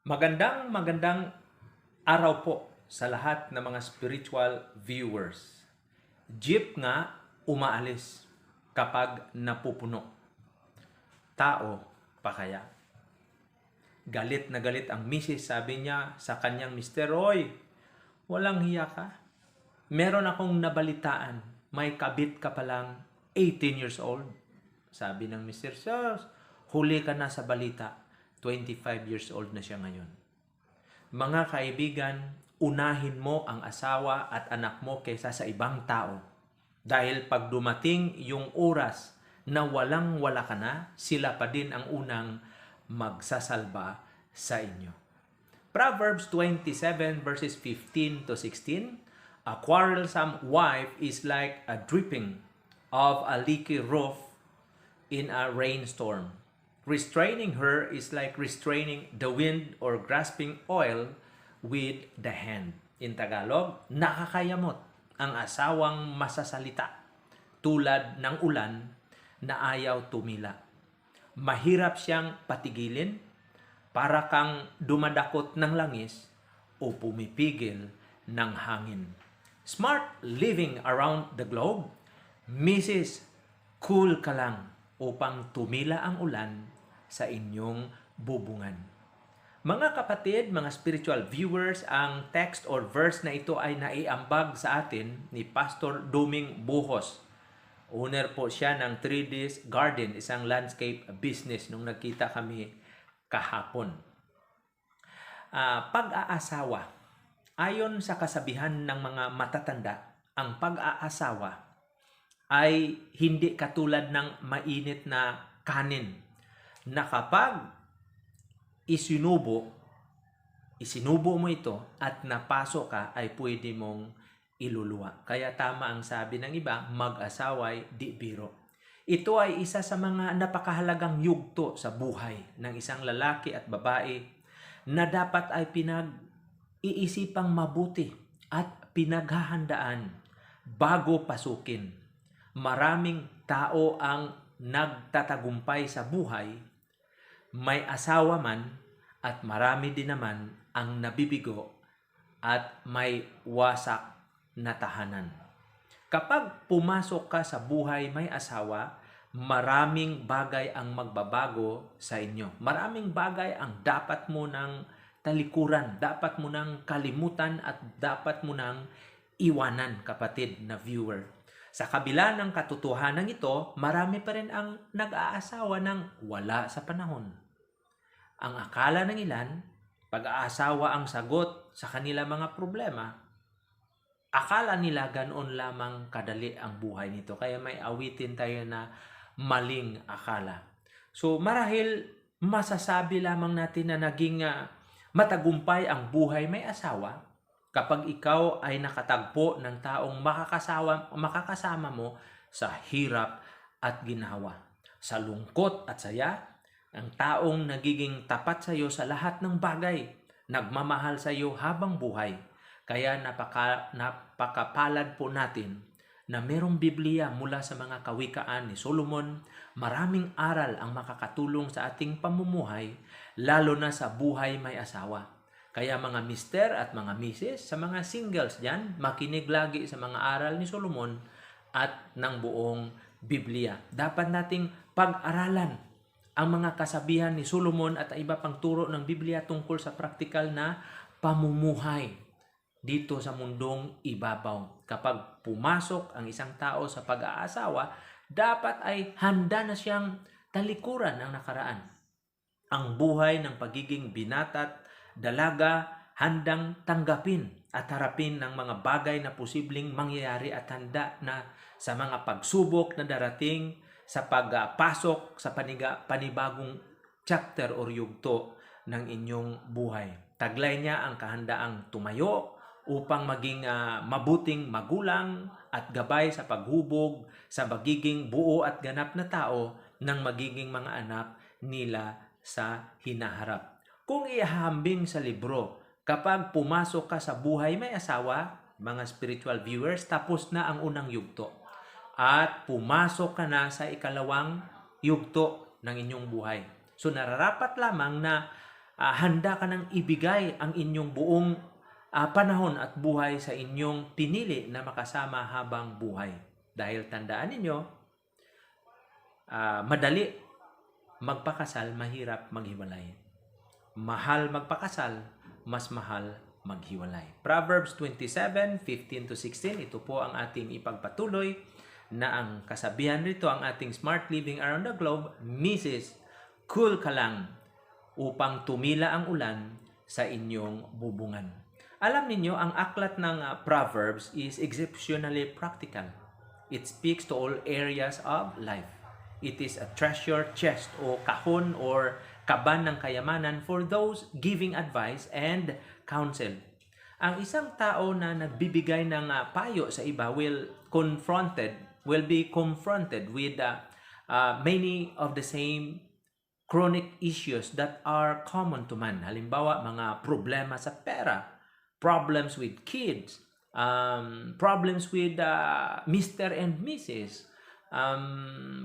Magandang araw po sa lahat ng mga spiritual viewers. Jeep nga umaalis kapag napupuno. Tao pa kaya? Galit na galit ang misis, sabi niya sa kanyang mister, "Oy, walang hiya ka. Meron akong nabalitaan, may kabit ka palang 18 years old." Sabi ng mister, "Sus, huli ka na sa balita. 25 years old na siya ngayon." Mga kaibigan, unahin mo ang asawa at anak mo kaysa sa ibang tao. Dahil pag dumating yung oras na walang-wala ka na, sila pa din ang unang magsasalba sa inyo. Proverbs 27 verses 15 to 16, "A quarrelsome wife is like a dripping of a leaky roof in a rainstorm. Restraining her is like restraining the wind or grasping oil with the hand." In Tagalog, nakakayamot ang asawang masasalita tulad ng ulan na ayaw tumila. Mahirap siyang patigilin, para kang dumadakot ng langis o pumipigil ng hangin. Smart living around the globe, Mrs. Cool ka lang upang tumila ang ulan sa inyong bubungan. Mga kapatid, mga spiritual viewers, ang text or verse na ito ay naiambag sa atin ni Pastor Duming Buhos. Owner po siya ng 3D's Garden, isang landscape business, nung nagkita kami kahapon. Pag-aasawa. Ayon sa kasabihan ng mga matatanda, ang pag-aasawa ay hindi katulad ng mainit na kanin na kapag isinubo mo ito at napasok ka ay pwede mong iluluwa. Kaya tama ang sabi ng iba, mag-asaway di biro. Ito ay isa sa mga napakahalagang yugto sa buhay ng isang lalaki at babae na dapat ay pinag-iisipang mabuti at pinaghahandaan bago pasukin. Maraming tao ang nagtatagumpay sa buhay, may asawa man, at marami din naman ang nabibigo at may wasak na tahanan. Kapag pumasok ka sa buhay may asawa, maraming bagay ang magbabago sa inyo. Maraming bagay ang dapat mo nang talikuran, dapat mo nang kalimutan at dapat mo nang iwanan, kapatid na viewer. Sa kabila ng katotohanan ito, marami pa rin ang nag-aasawa ng wala sa panahon. Ang akala ng ilan, pag-aasawa ang sagot sa kanila mga problema. Akala nila ganoon lamang kadali ang buhay nito. Kaya may awitin tayo na maling akala. So marahil masasabi lamang natin na naging matagumpay ang buhay may asawa kapag ikaw ay nakatagpo ng taong makakasama mo sa hirap at ginhawa. Sa lungkot at saya, ang taong nagiging tapat sa iyo sa lahat ng bagay, nagmamahal sa iyo habang buhay. Kaya napakapalad po natin na merong Biblia mula sa mga kawikaan ni Solomon. Maraming aral ang makakatulong sa ating pamumuhay, lalo na sa buhay may asawa. Kaya mga mister at mga misis, sa mga singles dyan, makinig lagi sa mga aral ni Solomon at ng buong Biblia. Dapat nating pag-aralan ang mga kasabihan ni Solomon at iba pang turo ng Biblia tungkol sa praktikal na pamumuhay dito sa mundong ibabaw. Kapag pumasok ang isang tao sa pag-aasawa, dapat ay handa na siyang talikuran ang nakaraan. Ang buhay ng pagiging binata't dalaga, handang tanggapin at harapin ng mga bagay na posibleng mangyayari at handa na sa mga pagsubok na darating sa pagpasok sa panibagong chapter o yugto ng inyong buhay. Taglay niya ang kahandaang tumayo upang maging mabuting magulang at gabay sa paghubog sa magiging buo at ganap na tao ng magiging mga anak nila sa hinaharap. Kung ihahambing sa libro, kapag pumasok ka sa buhay may asawa, mga spiritual viewers, tapos na ang unang yugto. At pumasok ka na sa ikalawang yugto ng inyong buhay. So nararapat lamang na handa ka nang ibigay ang inyong buong panahon at buhay sa inyong pinili na makasama habang buhay. Dahil tandaan ninyo, madali magpakasal, mahirap maghiwalay. Mahal magpakasal, mas mahal maghiwalay. Proverbs 27:15-16, ito po ang ating ipagpatuloy na ang kasabihan rito, ang ating smart living around the globe, Mrs. Cool ka lang upang tumila ang ulan sa inyong bubungan. Alam ninyo, ang aklat ng Proverbs is exceptionally practical. It speaks to all areas of life. It is a treasure chest o kahon or kaban ng kayamanan for those giving advice and counsel. Ang isang tao na nagbibigay ng payo sa iba will be confronted with many of the same chronic issues that are common to man. Halimbawa, mga problema sa pera, problems with kids, problems with Mr. and Mrs.,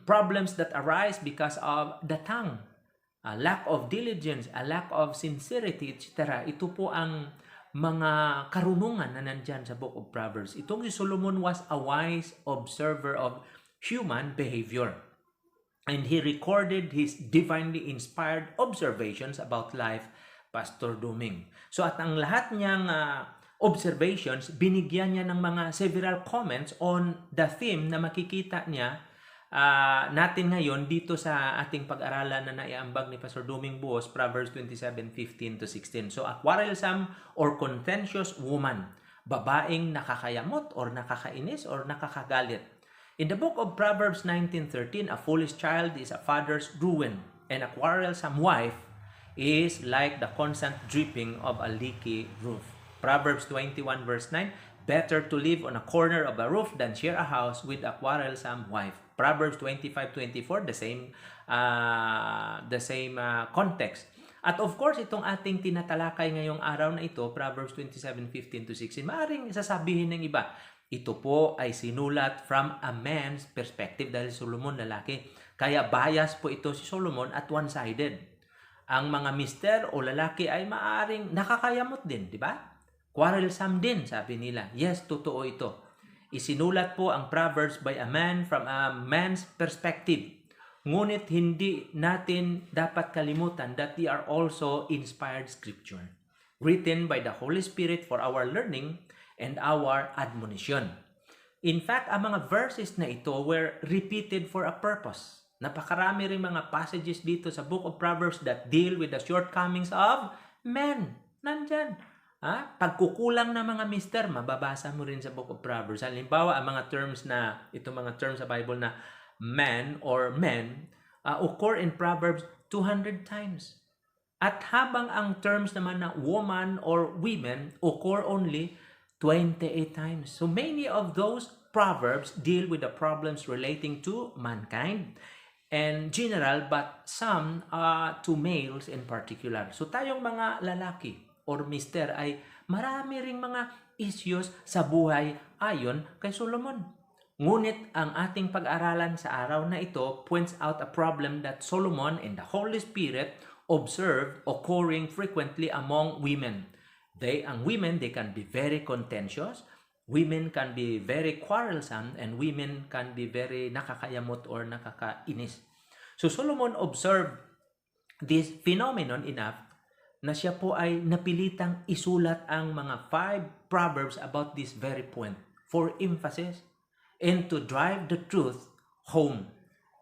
problems that arise because of the tongue, a lack of diligence, a lack of sincerity, etc. Ito po ang mga karunungan na nandyan sa Book of Proverbs. Itong si Solomon was a wise observer of human behavior. And he recorded his divinely inspired observations about life, Pastor Duming. So at ang lahat niyang observations, binigyan niya ng mga several comments on the theme na makikita niya natin ngayon dito sa ating pag-aralan na naiambag ni Pastor Duming Buhos, Proverbs 27:15-16. So, a quarrelsome or contentious woman, babaeng nakakayamot or nakakainis or nakakagalit. In the book of Proverbs 19:13, a foolish child is a father's ruin, and a quarrelsome wife is like the constant dripping of a leaky roof. Proverbs 21:9, better to live on a corner of a roof than share a house with a quarrelsome wife. Proverbs 25:24, the same context. At of course, itong ating tinatalakay ngayong araw na ito, Proverbs 27:15-16, maaring sasabihin ng iba, ito po ay sinulat from a man's perspective dahil Solomon lalaki. Kaya bias po ito si Solomon at one-sided. Ang mga mister o lalaki ay maaring nakakayamot din, di ba? Quarrelsome din, sabi nila. Yes, totoo ito. Isinulat po ang Proverbs by a man from a man's perspective. Ngunit hindi natin dapat kalimutan that they are also inspired scripture, written by the Holy Spirit for our learning and our admonition. In fact, ang mga verses na ito were repeated for a purpose. Napakarami rin mga passages dito sa Book of Proverbs that deal with the shortcomings of men. Nandyan. Pagkukulang ng mga mister, mababasa mo rin sa Book of Proverbs. Halimbawa, ang mga terms sa Bible na man or men occur in Proverbs 200 times. At habang ang terms naman na woman or women occur only 28 times. So many of those Proverbs deal with the problems relating to mankind and general, but some to males in particular. So tayong mga lalaki or mister ay marami ring mga issues sa buhay ayon kay Solomon. Ngunit ang ating pag-aralan sa araw na ito points out a problem that Solomon and the Holy Spirit observed occurring frequently among women. Ang women, they can be very contentious, women can be very quarrelsome, and women can be very nakakayamot or nakakainis. So Solomon observed this phenomenon enough na siya po ay napilitang isulat ang mga 5 Proverbs about this very point for emphasis and to drive the truth home.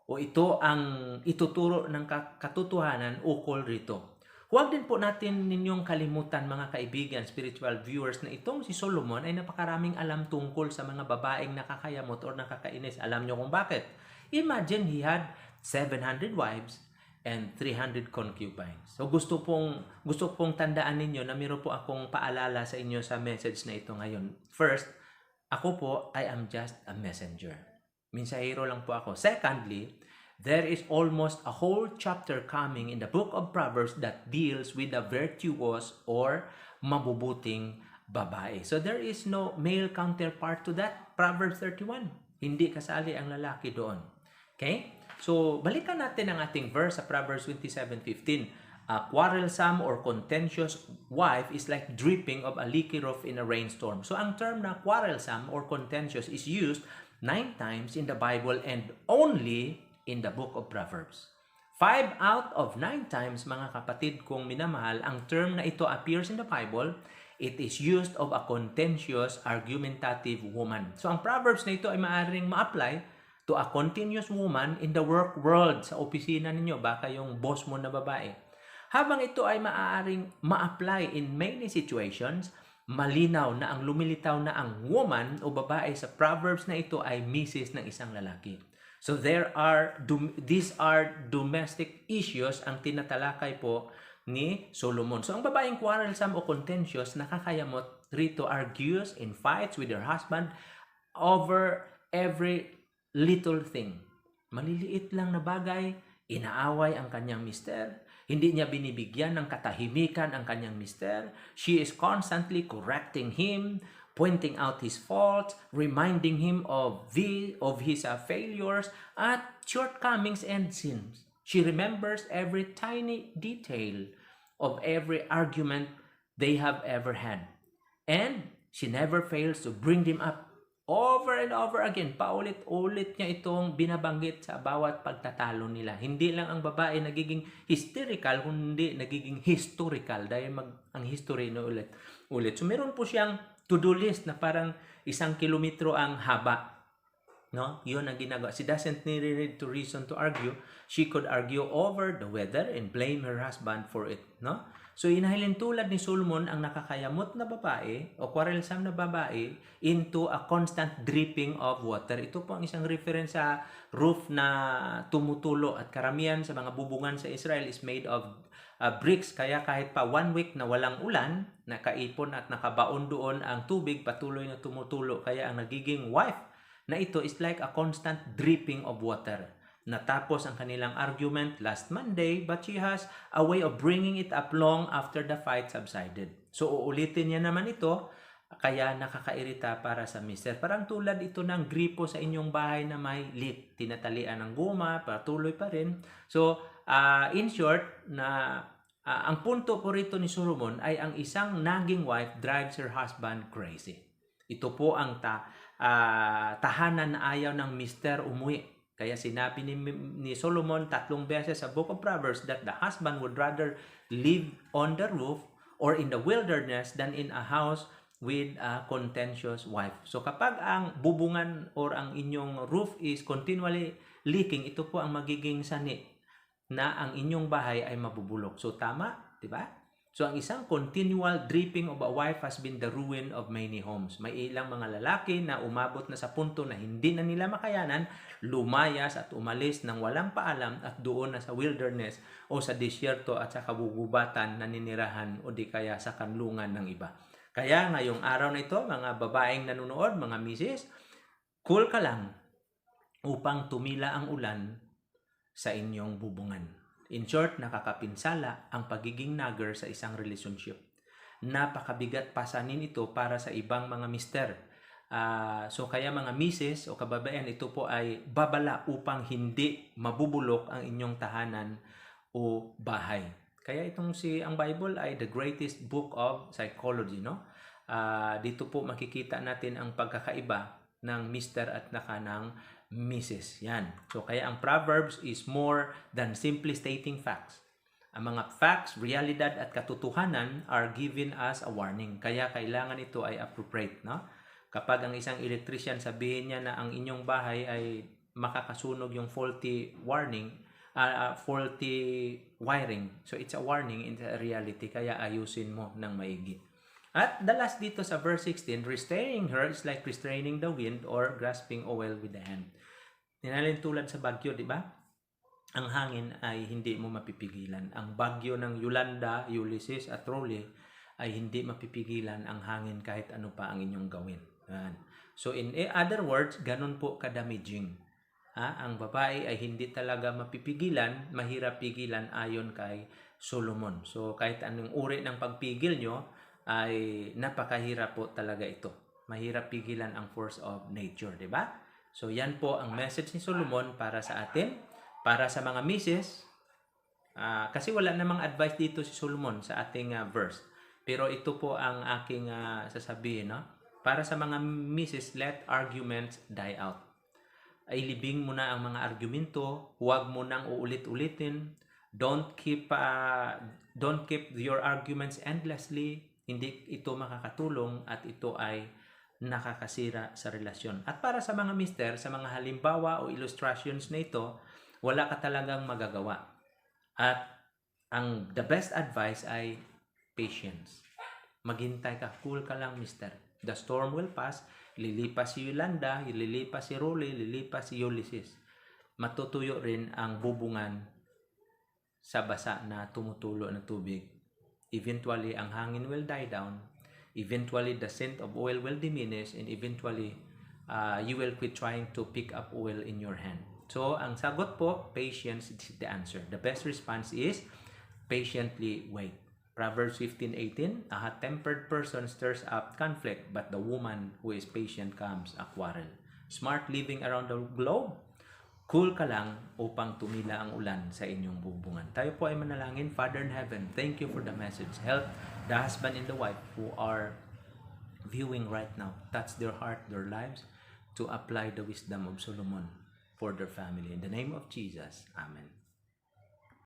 O ito ang ituturo ng katotohanan ukol rito. Huwag din po natin ninyong kalimutan, mga kaibigan, spiritual viewers, na itong si Solomon ay napakaraming alam tungkol sa mga babaeng nakakayamot or nakakainis. Alam nyo kung bakit? Imagine he had 700 wives and 300 concubines. So gusto pong tandaan ninyo na meron po akong paalala sa inyo sa message na ito ngayon. First, ako po, I am just a messenger. Mensahero lang po ako. Secondly, there is almost a whole chapter coming in the book of Proverbs that deals with the virtuous or mabubuting babae. So there is no male counterpart to that. Proverbs 31. Hindi kasali ang lalaki doon. Okay? So, balikan natin ang ating verse sa Proverbs 27:15. A quarrelsome or contentious wife is like dripping of a leaky roof in a rainstorm. So ang term na quarrelsome or contentious is used 9 times in the Bible and only in the book of Proverbs. 5 out of 9 times, mga kapatid kong minamahal, ang term na ito appears in the Bible, it is used of a contentious, argumentative woman. So ang Proverbs na ito ay maaaring ma-apply to a continuous woman in the work world, sa opisina ninyo, baka yung boss mo na babae. Habang ito ay maaaring ma-apply in many situations, malinaw na ang lumilitaw na ang woman o babae sa Proverbs na ito ay misis ng isang lalaki. So these are domestic issues ang tinatalakay po ni Solomon. So ang babaeng quarrelsome o contentious, nakakayamot rito, argues in fights with her husband over every little thing. Maliliit lang na bagay, inaaway ang kanyang mister. Hindi niya binibigyan ng katahimikan ang kanyang mister. She is constantly correcting him, pointing out his faults, reminding him of his failures at shortcomings and sins. She remembers every tiny detail of every argument they have ever had. And she never fails to bring them up over and over again. Paulit-ulit niya itong binabanggit sa bawat pagtatalo nila. Hindi lang ang babae nagiging hysterical, kundi nagiging historical dahil ang history na ulit. So meron po siyang to-do list na parang 1 kilometro ang haba. No? Yun ang ginagawa. She doesn't need to reason to argue. She could argue over the weather and blame her husband for it. No? So inahilin tulad ni Solomon ang nakakayamot na babae o quarrelsome na babae into a constant dripping of water. Ito po ang isang reference sa roof na tumutulo, at karamihan sa mga bubungan sa Israel is made of bricks. Kaya kahit pa 1 week na walang ulan, nakaipon at nakabaon doon ang tubig, patuloy na tumutulo. Kaya ang nagiging wife na ito is like a constant dripping of water. Natapos ang kanilang argument last Monday, but she has a way of bringing it up long after the fight subsided. So uulitin niya naman ito, kaya nakakairita para sa mister. Parang tulad ito ng gripo sa inyong bahay na may leak. Tinatalian ng guma, patuloy pa rin. So in short, ang punto po rito ni Solomon ay ang isang naging wife drives her husband crazy. Ito po ang tahanan na ayaw ng mister umuwi. Kaya sinabi ni Solomon 3 beses sa Book of Proverbs that the husband would rather live on the roof or in the wilderness than in a house with a contentious wife. So kapag ang bubungan or ang inyong roof is continually leaking, ito po ang magiging sani na ang inyong bahay ay mabubulok. So tama, di ba? So ang isang continual dripping of a wife has been the ruin of many homes. May ilang mga lalaki na umabot na sa punto na hindi na nila makayanan, lumayas at umalis ng walang paalam at doon na sa wilderness o sa disyerto at sa kabububatan na ninirahan o di kaya sa kanlungan ng iba. Kaya ngayong araw na ito, mga babaeng nanonood, mga misis, cool ka lang upang tumila ang ulan sa inyong bubungan. In short, nakakapinsala ang pagiging nagger sa isang relationship. Napakabigat pasanin ito para sa ibang mga mister. So kaya mga misis o kababayan, ito po ay babala upang hindi mabubulok ang inyong tahanan o bahay. Kaya ang Bible ay the greatest book of psychology, no? Dito po makikita natin ang pagkakaiba ng mister at ng Mrs. Yan. So kaya ang Proverbs is more than simply stating facts. Ang mga facts, realidad at katotohanan are given as a warning. Kaya kailangan ito ay appropriate, no? Kapag ang isang electrician sabihin niya na ang inyong bahay ay makakasunog yung faulty wiring. So it's a warning in the reality. Kaya ayusin mo ng maigi. At the last dito sa verse 16, restraining her is like restraining the wind or grasping oil with the hand. Ninalin tulad sa bagyo, di ba? Ang hangin ay hindi mo mapipigilan. Ang bagyo ng Yolanda, Ulysses at Raleigh ay hindi mapipigilan ang hangin kahit ano pa ang inyong gawin. Yan. So in other words, ganun po kadamaging. Ang babae ay hindi talaga mapipigilan, mahirap pigilan ayon kay Solomon. So kahit anong uri ng pagpigil nyo, ay napakahirap po talaga ito. Mahirap pigilan ang force of nature, di ba? So yan po ang message ni Solomon para sa atin, para sa mga misis. Kasi wala namang advice dito si Solomon sa ating verse. Pero ito po ang aking sasabihin, no? Para sa mga misses, let arguments die out. Ay libing mo na ang mga argumento, huwag mo nang uulit-ulitin. Don't keep your arguments endlessly. Hindi ito makakatulong at ito ay nakakasira sa relasyon. At para sa mga mister, sa mga halimbawa o illustrations na ito, wala ka talagang magagawa. At the best advice ay patience. Maghintay ka, cool ka lang, mister. The storm will pass. Lilipas si Yolanda, lilipas si Rolly, lilipas si Ulysses. Matutuyo rin ang bubungan sa basa na tumutulo na tubig. Eventually, ang hangin will die down. Eventually, the scent of oil will diminish, and eventually, you will quit trying to pick up oil in your hand. So, ang sagot po, patience is the answer. The best response is patiently wait. Proverbs 15:18, a hot-tempered person stirs up conflict, but the woman who is patient calms a quarrel. Smart living around the globe, cool ka lang upang tumila ang ulan sa inyong bubungan. Tayo po ay manalangin. Father in heaven, thank you for the message. Help the husband and the wife who are viewing right now. Touch their heart, their lives, to apply the wisdom of Solomon for their family. In the name of Jesus, Amen.